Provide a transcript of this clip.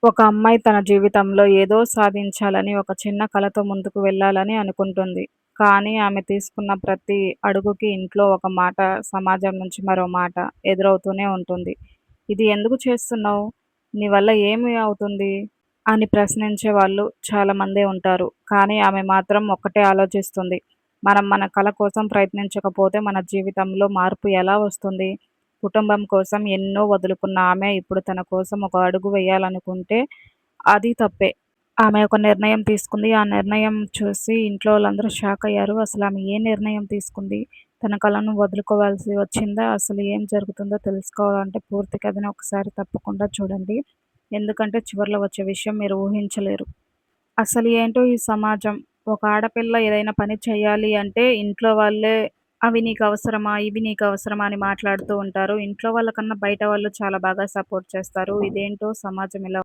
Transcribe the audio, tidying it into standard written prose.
ఒక అమ్మాయి తన జీవితంలో ఏదో సాధించాలని, ఒక చిన్న కలతో ముందుకు వెళ్ళాలని అనుకుంటుంది. కానీ ఆమె తీసుకున్న ప్రతి అడుగుకి ఇంట్లో ఒక మాట, సమాజం నుంచి మరో మాట ఎదురవుతూనే ఉంటుంది. "ఇది ఎందుకు చేస్తున్నావు? నీ వల్ల ఏమి అవుతుంది?" అని ప్రశ్నించే వాళ్ళు చాలామందే ఉంటారు. కానీ ఆమె మాత్రం ఒక్కటే ఆలోచిస్తుంది. మనం మన కల కోసం ప్రయత్నించకపోతే మన జీవితంలో మార్పు ఎలా వస్తుంది? కుటుంబం కోసం ఎన్నో వదులుకున్న ఆమె ఇప్పుడు తన కోసం ఒక అడుగు వేయాలనుకుంటే అది తప్పే. ఆమె ఒక నిర్ణయం తీసుకుంది. ఆ నిర్ణయం చూసి ఇంట్లో వాళ్ళందరూ షాకయ్యారు. అసలామె ఏ నిర్ణయం తీసుకుంది? తన కలను వదులుకోవాల్సి వచ్చిందా? అసలు ఏం జరుగుతుందో తెలుసుకోవాలంటే పూర్తి కథని ఒకసారి తప్పకుండా చూడండి. ఎందుకంటే చివర్లో వచ్చే విషయం మీరు ఊహించలేరు. అసలు ఏంటో ఈ సమాజం. ఒక ఆడపిల్ల ఏదైనా పని చేయాలి అంటే ఇంట్లో వాళ్ళే అవి నీకవసరమా? ఇవి నీకవసరమా? అని మాట్లాడుతూ ఉంటారు. ఇంట్లో వాళ్ళకన్నా బయట వాళ్ళు చాలా బాగా సపోర్ట్ చేస్తారు. ఇదేంటో సమాజం ఇలా